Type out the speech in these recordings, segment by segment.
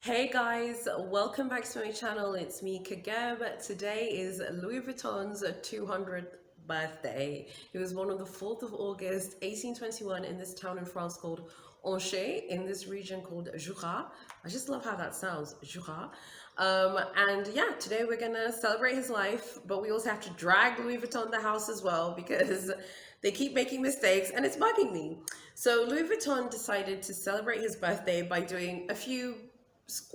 Hey guys, welcome back to my channel. It's me, Kageb. Today is Louis Vuitton's 200th birthday. He was born on the 4th of August, 1821 in this town in France called Anchay, in this region called Jura. I just love how that sounds, Jura. And yeah, today we're gonna celebrate his life, but we also have to drag Louis Vuitton the house as well because they keep making mistakes and it's bugging me. So Louis Vuitton decided to celebrate his birthday by doing a few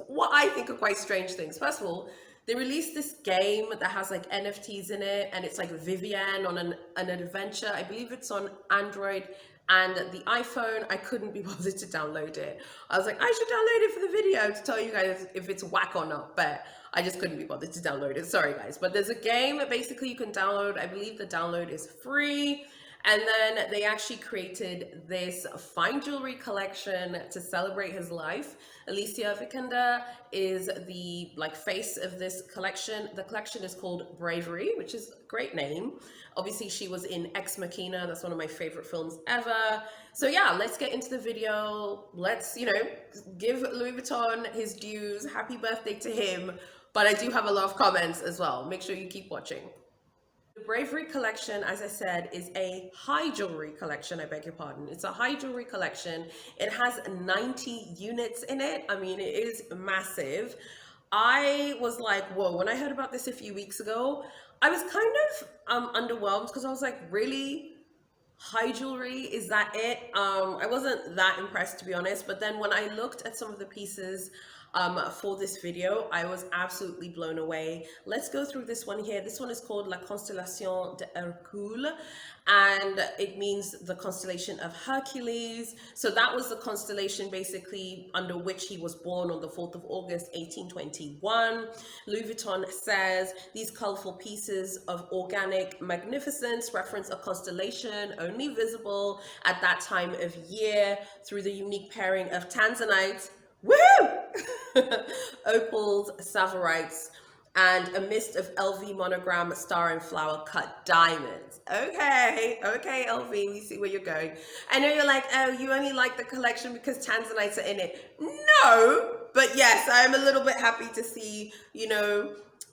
what I think are quite strange things. First of all, they released this game that has like NFTs in it, and it's like Vivienne on an adventure. I believe it's on Android and the iPhone. I couldn't be bothered to download it. I was like, I should download it for the video to tell you guys if it's whack or not, but I just couldn't be bothered to download it. Sorry, guys. But there's a game that basically you can download. I believe the download is free. And then they actually created this fine jewelry collection to celebrate his life. Alicia Vikander is the face of this collection. The collection is called Bravery, which is a great name. Obviously, she was in Ex Machina. That's one of my favorite films ever. So yeah, let's get into the video. Let's, give Louis Vuitton his dues. Happy birthday to him. But I do have a lot of comments as well. Make sure you keep watching. The Bravery collection, as I said, is a high jewelry collection. I beg your pardon. It's a high jewelry collection. It has 90 units in it. I mean, it is massive. I was like, whoa, when I heard about this a few weeks ago, I was kind of underwhelmed because I was like, really? High jewelry, is that it? I wasn't that impressed, to be honest, but then when I looked at some of the pieces for this video, I was absolutely blown away. Let's go through this one here. This one is called La Constellation de Hercule, and it means the constellation of Hercules. So that was the constellation basically under which he was born on the 4th of August 1821. Louis Vuitton says these colorful pieces of organic magnificence reference a constellation only visible at that time of year through the unique pairing of tanzanite, woo, opals, savorites, and a mist of LV monogram star and flower cut diamonds. Okay, LV, we see where you're going. I know you're like, oh, you only like the collection because tanzanites are in it. No, but yes, I'm a little bit happy to see,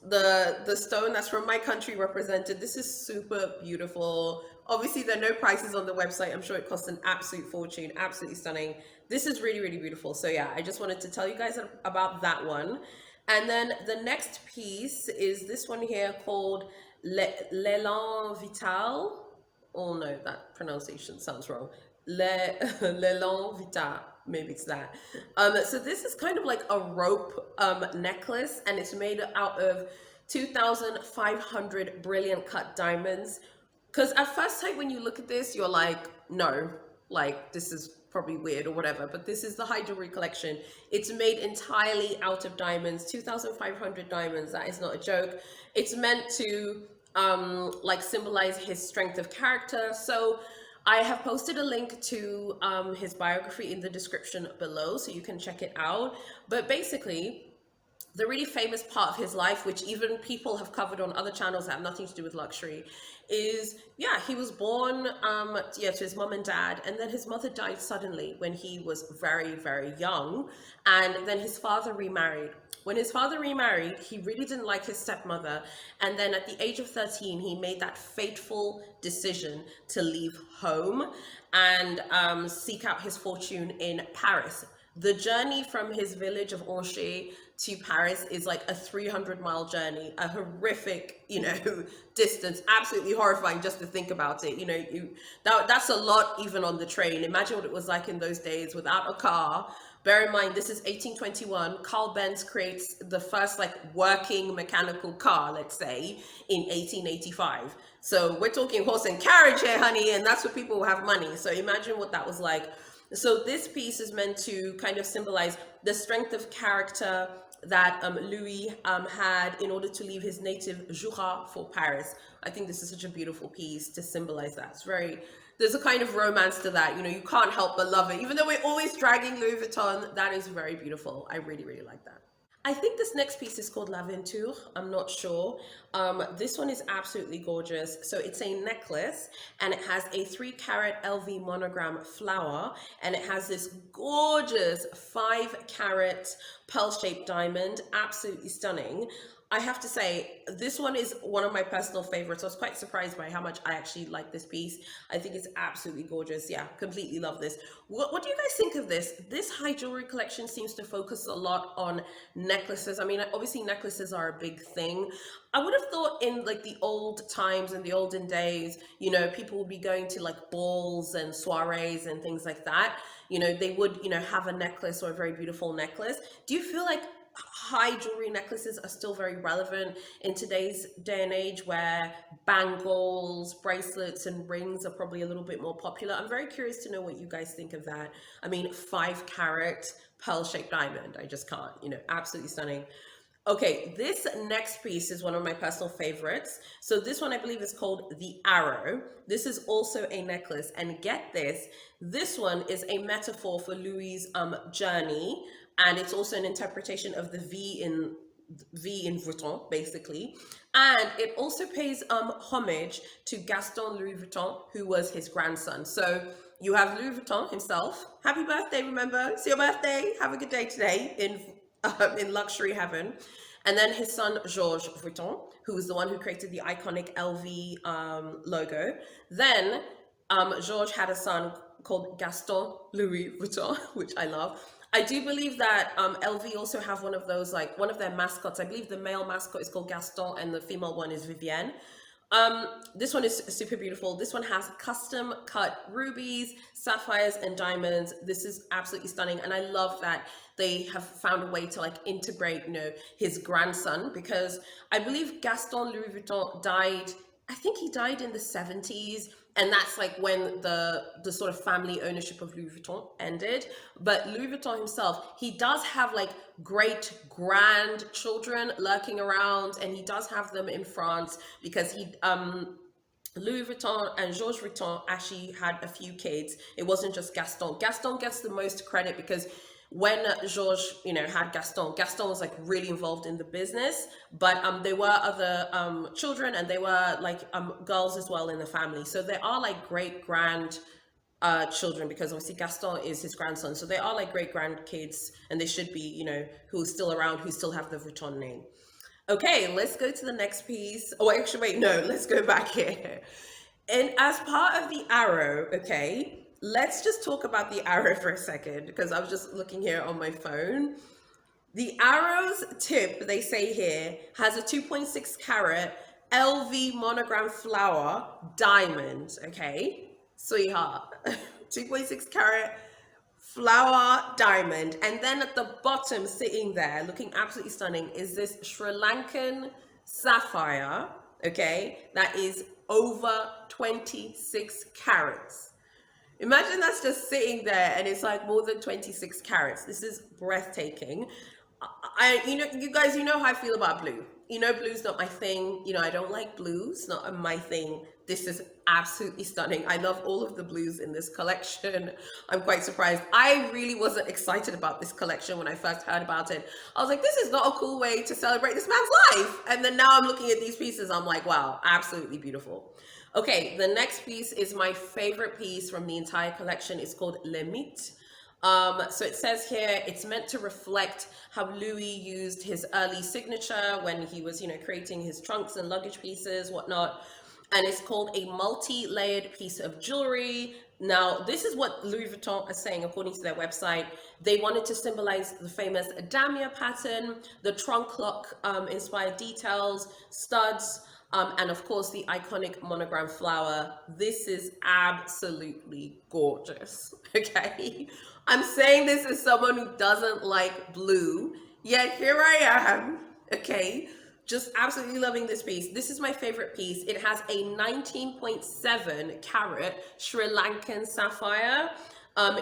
the stone that's from my country represented. This is super beautiful. Obviously, there are no prices on the website. I'm sure it costs an absolute fortune. Absolutely stunning. This is really, really beautiful. So yeah, I just wanted to tell you guys about that one. And then the next piece is this one here called L'élan vital. Oh no, that pronunciation sounds wrong. L'élan vital. Maybe it's that. So this is kind of like a rope necklace, and it's made out of 2,500 brilliant cut diamonds. Because at first sight, when you look at this, you're like, no, like this is probably weird or whatever, but this is the high jewelry collection. It's made entirely out of diamonds, 2,500 diamonds. That is not a joke. It's meant to symbolize his strength of character. So I have posted a link to his biography in the description below, so you can check it out. But basically, the really famous part of his life, which even people have covered on other channels that have nothing to do with luxury, is, yeah, he was born to his mom and dad, and then his mother died suddenly when he was very, very young, and then his father remarried. When his father remarried, he really didn't like his stepmother, and then at the age of 13, he made that fateful decision to leave home and seek out his fortune in Paris. The journey from his village of Anchay to Paris is like a 300-mile journey, a horrific, distance, absolutely horrifying just to think about it. That's a lot even on the train. Imagine what it was like in those days without a car. Bear in mind, this is 1821. Carl Benz creates the first working mechanical car, let's say, in 1885. So we're talking horse and carriage here, honey, and that's what people who have money. So imagine what that was like. So this piece is meant to kind of symbolize the strength of character that Louis had in order to leave his native Jura for Paris. I think this is such a beautiful piece to symbolize that. There's a kind of romance to that. You can't help but love it. Even though we're always dragging Louis Vuitton, that is very beautiful. I really, really like that. I think this next piece is called Laventu. I'm not sure. This one is absolutely gorgeous. So it's a necklace and it has a 3 carat LV monogram flower and it has this gorgeous 5 carat pearl shaped diamond. Absolutely stunning. I have to say, this one is one of my personal favorites. I was quite surprised by how much I actually like this piece. I think it's absolutely gorgeous. Yeah, completely love this. What do you guys think of this? This high jewelry collection seems to focus a lot on necklaces. I mean, obviously necklaces are a big thing. I would have thought in like the old times, in the olden days, you know, people would be going to like balls and soirees and things like that. You know, they would, you know, have a necklace or a very beautiful necklace. Do you feel like high jewelry necklaces are still very relevant in today's day and age where bangles, bracelets, and rings are probably a little bit more popular? I'm very curious to know what you guys think of that. I mean, 5 carat pearl shaped diamond. I just can't, you know, absolutely stunning. Okay, this next piece is one of my personal favorites. So this one I believe is called the Arrow. This is also a necklace, and get this one is a metaphor for Louis' journey, and it's also an interpretation of the V in Vuitton, basically. And it also pays homage to Gaston Louis Vuitton, who was his grandson. So you have Louis Vuitton himself. Happy birthday, remember? It's your birthday. Have a good day today in luxury heaven. And then his son, Georges Vuitton, who was the one who created the iconic LV logo. Then Georges had a son called Gaston Louis Vuitton, which I love. I do believe that LV also have one of those, like one of their mascots. I believe the male mascot is called Gaston and the female one is Vivienne. This one is super beautiful. This one has custom cut rubies, sapphires, and diamonds. This is absolutely stunning, and I love that they have found a way to like integrate, you know, his grandson, because I believe Gaston Louis Vuitton died. I think he died in the 70s, and that's like when the sort of family ownership of Louis Vuitton ended. But Louis Vuitton himself, he does have like great grandchildren lurking around, and he does have them in France because Louis Vuitton and Georges Vuitton actually had a few kids. It wasn't just Gaston. Gaston gets the most credit because when Georges, you know, had Gaston, Gaston was like really involved in the business, but there were other children, and they were like girls as well in the family. So they are like great grand children, because obviously Gaston is his grandson. So they are like great grandkids, and they should be, you know, who's still around, who still have the Vuitton name. Okay, let's go to the next piece. Oh, actually, wait, no, let's go back here. And as part of the Arrow, okay, let's just talk about the Arrow for a second, because I was just looking here on my phone. The Arrow's tip, they say here, has a 2.6 carat LV monogram flower diamond, okay? Sweetheart, 2.6 carat flower diamond. And then at the bottom, sitting there, looking absolutely stunning, is this Sri Lankan sapphire, okay? That is over 26 carats. Imagine that's just sitting there and it's like more than 26 carats. This is breathtaking. You know, you guys, you know how I feel about blue. You know, blue's not my thing. You know, I don't like blue. It's not my thing. This is absolutely stunning. I love all of the blues in this collection. I'm quite surprised. I really wasn't excited about this collection when I first heard about it. I was like, this is not a cool way to celebrate this man's life. And then now I'm looking at these pieces. I'm like, wow, absolutely beautiful. Okay, the next piece is my favorite piece from the entire collection. It's called Le Mythe. So it says here, it's meant to reflect how Louis used his early signature when he was, you know, creating his trunks and luggage pieces, whatnot. And it's called a multi-layered piece of jewelry. Now, this is what Louis Vuitton is saying, according to their website. They wanted to symbolize the famous damier pattern, the trunk lock inspired details, studs, and of course the iconic monogram flower. This is absolutely gorgeous, okay? I'm saying this as someone who doesn't like blue, yet here I am, okay? Just absolutely loving this piece. This is my favorite piece. It has a 19.7 carat Sri Lankan sapphire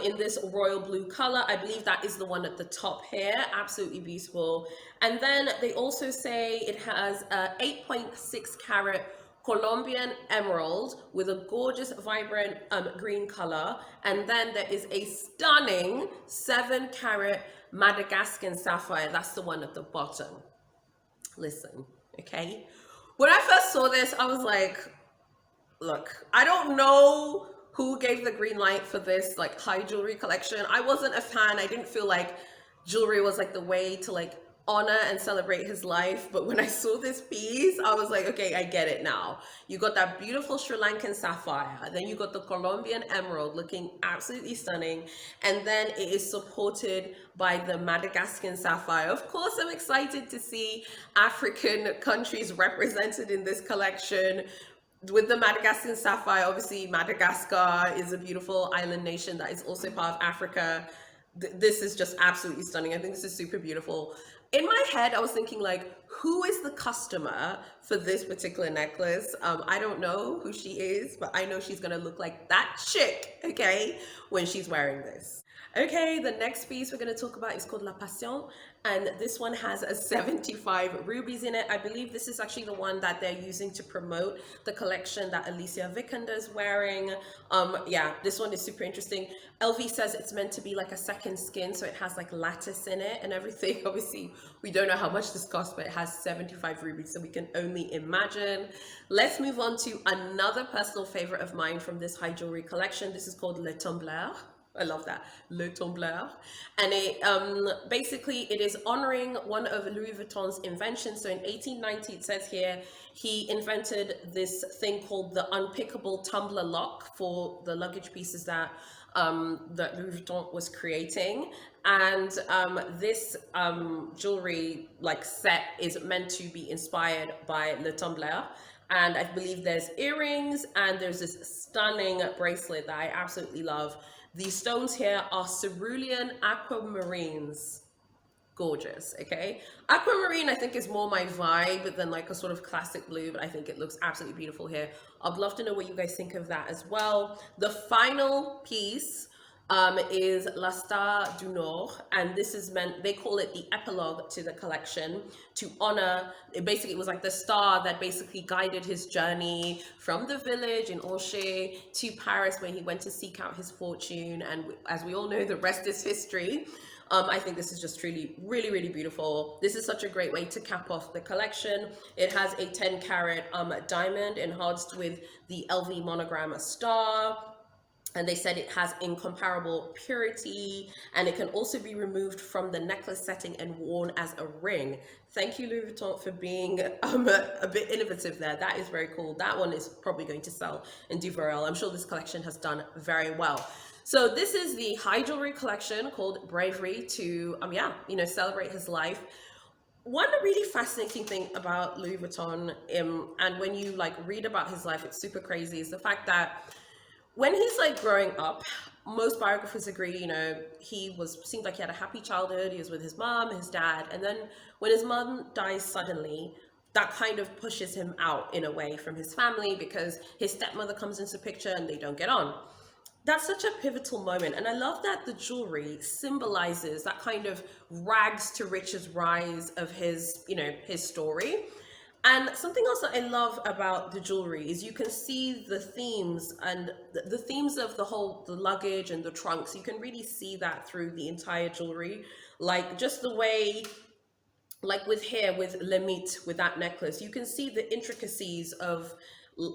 in this royal blue color. I believe that is the one at the top here. Absolutely beautiful. And then they also say it has a 8.6 carat Colombian emerald with a gorgeous, vibrant green color. And then there is a stunning 7 carat Madagascan sapphire. That's the one at the bottom. Listen, okay? When I first saw this, I was like, look, I don't know who gave the green light for this like high jewelry collection. I wasn't a fan. I didn't feel like jewelry was like the way to like honor and celebrate his life. But when I saw this piece, I was like, okay, I get it now. You got that beautiful Sri Lankan sapphire, then you got the Colombian emerald looking absolutely stunning, and then it is supported by the Madagascan sapphire. Of course, I'm excited to see African countries represented in this collection. With the Madagascan sapphire, obviously Madagascar is a beautiful island nation that is also part of Africa. This is just absolutely stunning. I think this is super beautiful. In my head, I was thinking like, who is the customer for this particular necklace? I don't know who she is, but I know she's gonna look like that chick, okay, when she's wearing this. Okay, the next piece we're going to talk about is called La Passion, and this one has a 75 rubies in it. I believe this is actually the one that they're using to promote the collection that Alicia Vikander is wearing. Yeah, this one is super interesting. LV says it's meant to be like a second skin, so it has like lattice in it and everything. Obviously, we don't know how much this costs, but it has 75 rubies, so we can only imagine. Let's move on to another personal favorite of mine from this high jewelry collection. This is called Le Tumbleur. I love that, Le Tumbleur. And it basically it is honoring one of Louis Vuitton's inventions. So in 1890, it says here, he invented this thing called the unpickable tumbler lock for the luggage pieces that that Louis Vuitton was creating. And this jewelry like set is meant to be inspired by Le Tumbleur. And I believe there's earrings and there's this stunning bracelet that I absolutely love. These stones here are cerulean aquamarines. Gorgeous, okay? Aquamarine, I think, is more my vibe than like a sort of classic blue, but I think it looks absolutely beautiful here. I'd love to know what you guys think of that as well. The final piece is La Star Duno, and this is meant, they call it the epilogue to the collection to honor, it was like the star that basically guided his journey from the village in Anchay to Paris, where he went to seek out his fortune. And as we all know, the rest is history. I think this is just truly really, really beautiful. This is such a great way to cap off the collection. It has a 10 carat diamond enhanced with the LV monogram, a star. And they said it has incomparable purity, and it can also be removed from the necklace setting and worn as a ring. Thank you, Louis Vuitton, for being a bit innovative there. That is very cool. That one is probably going to sell in du Varel. I'm sure this collection has done very well. So this is the high jewelry collection called Bravery to, celebrate his life. One really fascinating thing about Louis Vuitton, and when you like read about his life, it's super crazy, is the fact that when he's like growing up, most biographers agree, seemed like he had a happy childhood. He was with his mom, his dad, and then when his mom dies suddenly, that kind of pushes him out in a way from his family because his stepmother comes into the picture and they don't get on. That's such a pivotal moment, and I love that the jewelry symbolizes that kind of rags to riches rise of his, his story. And something else that I love about the jewelry is you can see the themes and the themes of the luggage and the trunks. You can really see that through the entire jewelry. Like just the way, like with Le Mythe, with that necklace, you can see the intricacies of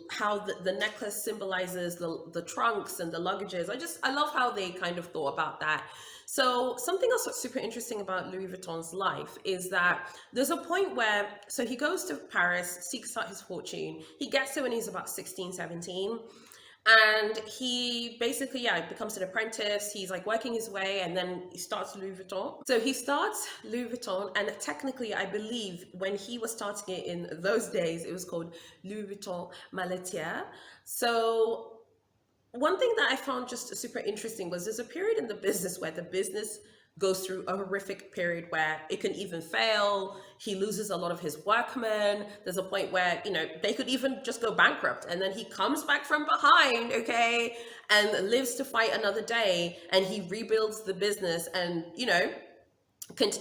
how the necklace symbolizes the trunks and the luggages. I love how they kind of thought about that. So something else that's super interesting about Louis Vuitton's life is that there's a point where, so he goes to Paris, seeks out his fortune. He gets there when he's about 16, 17. And he basically, becomes an apprentice. He's like working his way, and then he starts Louis Vuitton. So he starts Louis Vuitton, and technically, I believe when he was starting it in those days, it was called Louis Vuitton Maletier. So one thing that I found just super interesting was there's a period in the business where the business goes through a horrific period where it can even fail. He loses a lot of his workmen. There's a point where, they could even just go bankrupt, and then he comes back from behind, okay, and lives to fight another day, and he rebuilds the business. And,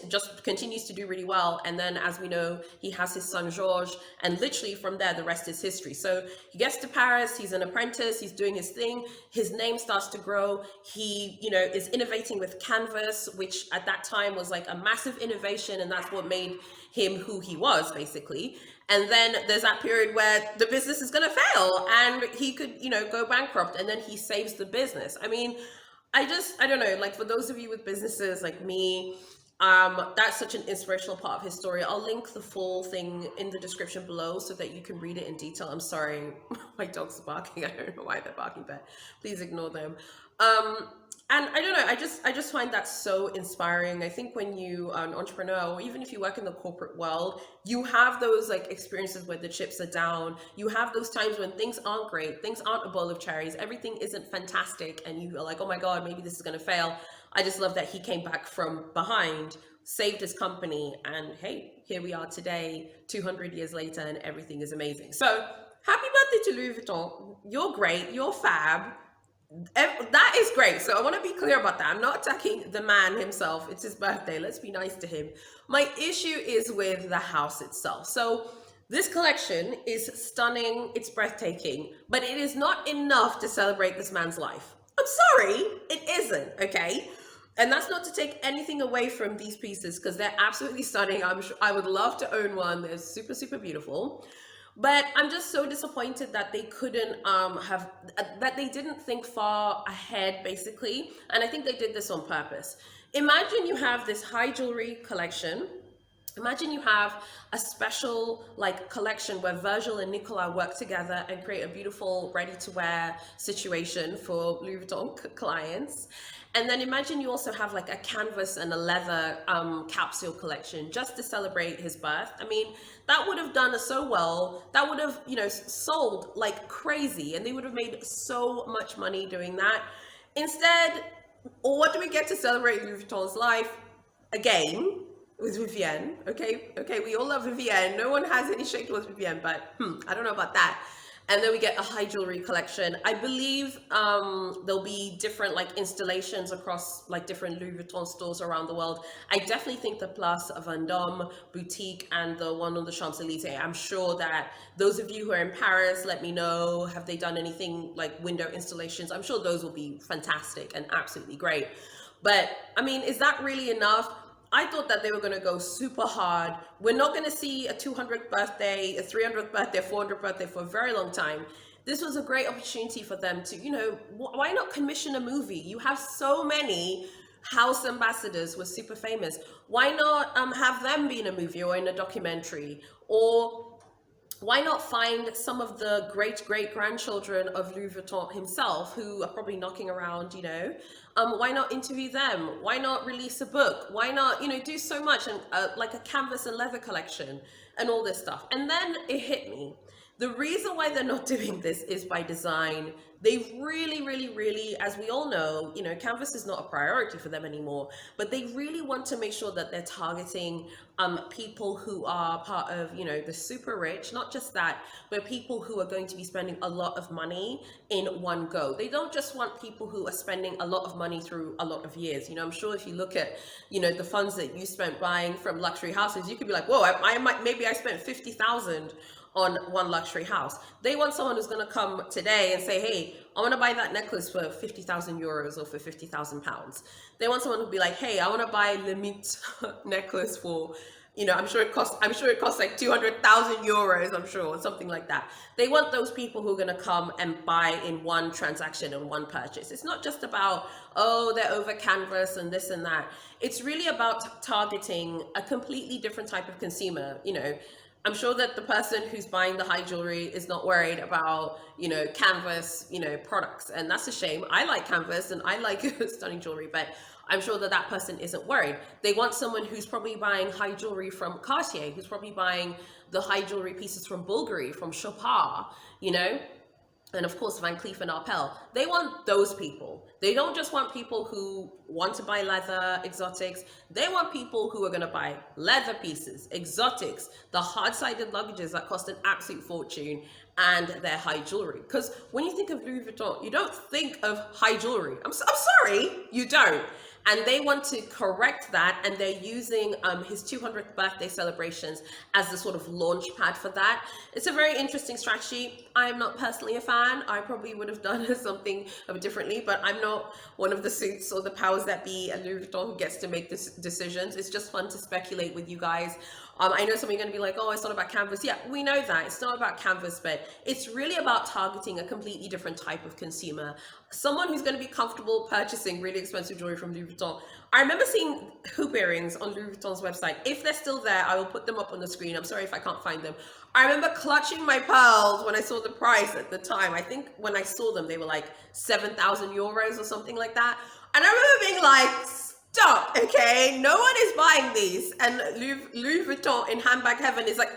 just continues to do really well. And then, as we know, he has his son Georges, and literally from there, the rest is history. So he gets to Paris, he's an apprentice, he's doing his thing, his name starts to grow. He, is innovating with canvas, which at that time was like a massive innovation, and that's what made him who he was, basically. And then there's that period where the business is going to fail and he could, go bankrupt, and then he saves the business. I mean, I don't know, like for those of you with businesses like me, that's such an inspirational part of his story. I'll link the full thing in the description below so that you can read it in detail. I'm sorry, my dogs are barking. I don't know why they're barking, but please ignore them. And I don't know, I just find that so inspiring. I think when you are an entrepreneur, or even if you work in the corporate world, you have those like experiences where the chips are down. You have those times when things aren't great, things aren't a bowl of cherries, everything isn't fantastic, and you are like, oh my God, maybe this is gonna fail. I just love that he came back from behind, saved his company, and hey, here we are today, 200 years later, and everything is amazing. So happy birthday to Louis Vuitton. You're great, you're fab. That is great. So I want to be clear about that. I'm not attacking the man himself. It's his birthday. Let's be nice to him. My issue is with the house itself. So this collection is stunning. It's breathtaking, but it is not enough to celebrate this man's life. I'm sorry, it isn't, okay? And that's not to take anything away from these pieces, because they're absolutely stunning. I'm sure I would love to own one. They're super, super beautiful. But I'm just so disappointed that they couldn't that they didn't think far ahead, basically. And I think they did this on purpose. Imagine you have this high jewelry collection. Imagine you have a special like collection where Virgil and Nicola work together and create a beautiful ready-to-wear situation for Louis Vuitton clients. And then imagine you also have like a canvas and a leather capsule collection just to celebrate his birth. I mean, that would have done so well. That would have, sold like crazy, and they would have made so much money doing that. Instead, what do we get to celebrate Louis Vuitton's life? Again, with Vivienne. Okay, we all love Vivienne. No one has any shade towards Vivienne, but I don't know about that. And then we get a high jewelry collection. I believe there'll be different like installations across like different Louis Vuitton stores around the world. I definitely think the Place Vendôme boutique and the one on the Champs-Elysees, I'm sure that those of you who are in Paris, let me know, have they done anything like window installations? I'm sure those will be fantastic and absolutely great. But I mean, is that really enough? I thought that they were going to go super hard. We're not going to see a 200th birthday, a 300th birthday, 400th birthday for a very long time. This was a great opportunity for them to, why not commission a movie? You have so many house ambassadors who are super famous. Why not have them be in a movie or in a documentary? Or why not find some of the great-great-grandchildren of Louis Vuitton himself who are probably knocking around, why not interview them? Why not release a book? Why not, do so much, and like a canvas and leather collection and all this stuff? And then it hit me. The reason why they're not doing this is by design. They really, as we all know, canvas is not a priority for them anymore, but they really want to make sure that they're targeting people who are part of, the super rich, not just that, but people who are going to be spending a lot of money in one go. They don't just want people who are spending a lot of money through a lot of years. I'm sure if you look at, the funds that you spent buying from luxury houses, you could be like, whoa, maybe I spent 50,000 on one luxury house. They want someone who's going to come today and say, hey, I want to buy that necklace for 50,000 euros or for 50,000 pounds. They want someone who'll be like, hey, I want to buy Limit necklace for, I'm sure it costs like 200,000 euros, I'm sure, or something like that. They want those people who are going to come and buy in one transaction and one purchase. It's not just about, oh, they're over canvas and this and that. It's really about targeting a completely different type of consumer. I'm sure that the person who's buying the high jewelry is not worried about, canvas, products. And that's a shame. I like canvas and I like stunning jewelry, but I'm sure that that person isn't worried. They want someone who's probably buying high jewelry from Cartier, who's probably buying the high jewelry pieces from Bulgari, from Chopard, and of course Van Cleef and Arpels. They want those people. They don't just want people who want to buy leather, exotics. They want people who are going to buy leather pieces, exotics, the hard-sided luggages that cost an absolute fortune, and their high jewelry. Because when you think of Louis Vuitton, you don't think of high jewelry. I'm sorry, you don't. and they want to correct that, and they're using his 200th birthday celebrations as the sort of launch pad for that. It's a very interesting strategy. I'm not personally a fan. I probably would have done something differently, but I'm not one of the suits or the powers that be at Louis Vuitton who gets to make this decisions. It's just fun to speculate with you guys. I know some of you are going to be like, oh, it's not about canvas. Yeah, we know that. It's not about canvas, but it's really about targeting a completely different type of consumer. Someone who's going to be comfortable purchasing really expensive jewelry from Louis Vuitton. I remember seeing hoop earrings on Louis Vuitton's website. If they're still there, I will put them up on the screen. I'm sorry if I can't find them. I remember clutching my pearls when I saw the price at the time. I think when I saw them, they were like 7,000 euros or something like that. And I remember being like, stop, okay? No one is buying these. And Louis Vuitton in handbag heaven is like,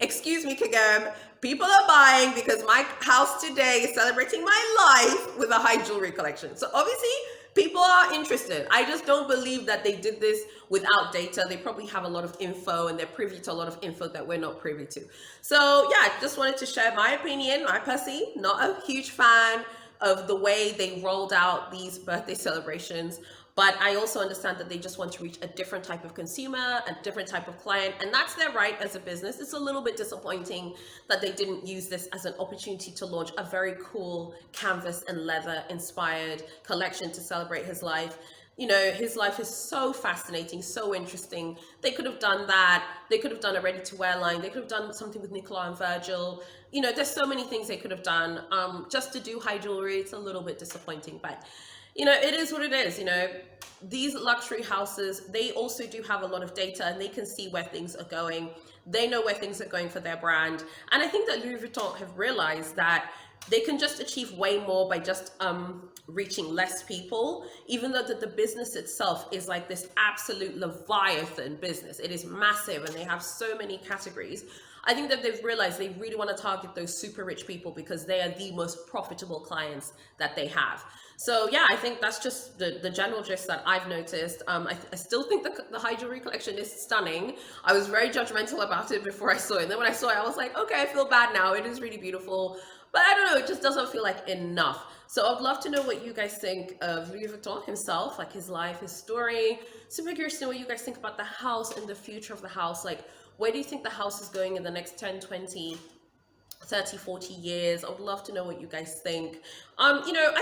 excuse me, Kagam. People are buying because my house today is celebrating my life with a high jewelry collection. So obviously, people are interested. I just don't believe that they did this without data. They probably have a lot of info and they're privy to a lot of info that we're not privy to. So yeah, just wanted to share my opinion. I personally, not a huge fan of the way they rolled out these birthday celebrations. But I also understand that they just want to reach a different type of consumer, a different type of client, and that's their right as a business. It's a little bit disappointing that they didn't use this as an opportunity to launch a very cool canvas and leather inspired collection to celebrate his life. You know, his life is so fascinating, so interesting. They could have done that. They could have done a ready-to-wear line. They could have done something with Nicola and Virgil. You know, there's so many things they could have done. Just to do high jewelry, it's a little bit disappointing, but you know, it is what it is. You know, these luxury houses, they also do have a lot of data and they can see where things are going. They know where things are going for their brand. And I think that Louis Vuitton have realized that they can just achieve way more by just reaching less people, even though the business itself is like this absolute Leviathan business. It is massive and they have so many categories. I think that they've realized they really want to target those super rich people because they are the most profitable clients that they have. So yeah, I think that's just the general gist that I've noticed. I still think the high jewelry collection is stunning. I was very judgmental about it before I saw it. And then when I saw it, I was like, okay, I feel bad now. It is really beautiful. But I don't know, it just doesn't feel like enough. So I'd love to know what you guys think of Louis Vuitton himself, like his life, his story. Super curious to know what you guys think about the house and the future of the house. Like, where do you think the house is going in the next 10, 20, 30, 40 years? I would love to know what you guys think. You know,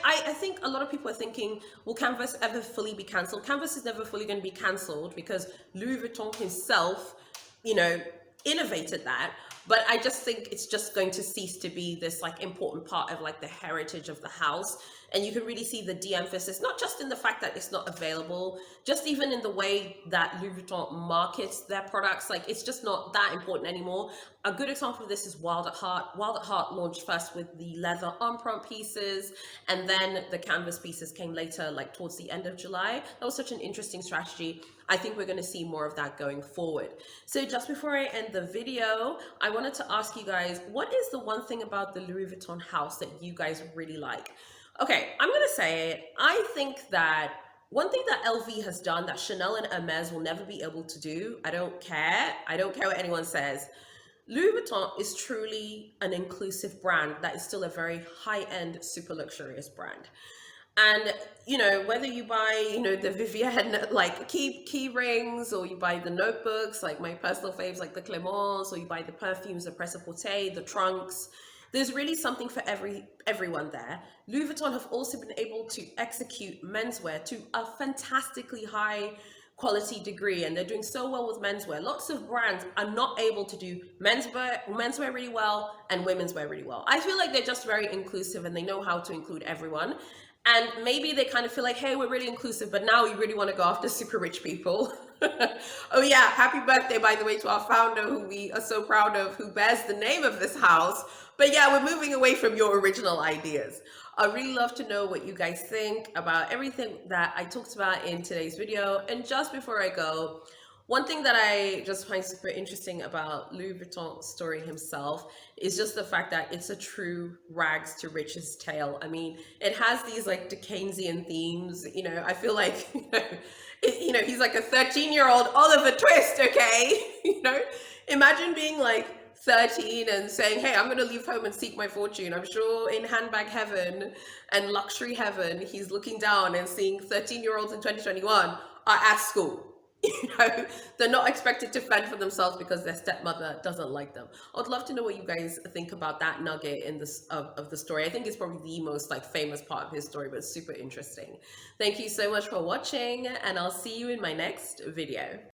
I think a lot of people are thinking, will Canvas ever fully be cancelled? Canvas is never fully going to be cancelled because Louis Vuitton himself, you know, innovated that. But I just think it's just going to cease to be this like important part of like the heritage of the house. And you can really see the de-emphasis, not just in the fact that it's not available, just even in the way that Louis Vuitton markets their products. Like, it's just not that important anymore. A good example of this is Wild at Heart. Wild at Heart launched first with the leather emprunt pieces, and then the canvas pieces came later, like towards the end of July. That was such an interesting strategy. I think we're going to see more of that going forward. So just before I end the video, I wanted to ask you guys, what is the one thing about the Louis Vuitton house that you guys really like? Okay, I'm going to say it. I think that one thing that LV has done that Chanel and Hermes will never be able to do, I don't care. I don't care what anyone says. Louis Vuitton is truly an inclusive brand that is still a very high-end, super luxurious brand. And, you know, whether you buy, you know, the Vivienne, like key rings, or you buy the notebooks, like my personal faves, like the Clémence, or you buy the perfumes, the Prêt-à-Porter, the trunks, there's really something for everyone there. Louis Vuitton have also been able to execute menswear to a fantastically high quality degree, and they're doing so well with menswear. Lots of brands are not able to do menswear really well and women's wear really well. I feel like they're just very inclusive and they know how to include everyone. And maybe they kind of feel like, hey, we're really inclusive, but now we really want to go after super rich people. Oh yeah, happy birthday, by the way, to our founder, who we are so proud of, who bears the name of this house. But yeah, we're moving away from your original ideas. I'd really love to know what you guys think about everything that I talked about in today's video. And just before I go, one thing that I just find super interesting about Louis Vuitton's story himself is just the fact that it's a true rags to riches tale. I mean, it has these like Dickensian themes. You know, I feel like, you know, he's like a 13-year-old Oliver Twist, okay? You know, imagine being like 13 and saying, hey, I'm going to leave home and seek my fortune. I'm sure in handbag heaven and luxury heaven, he's looking down and seeing 13-year-olds in 2021 are at school. You know, they're not expected to fend for themselves because their stepmother doesn't like them. I'd love to know what you guys think about that nugget in this of the story. I think it's probably the most like famous part of his story, but super interesting. Thank you so much for watching, and I'll see you in my next video.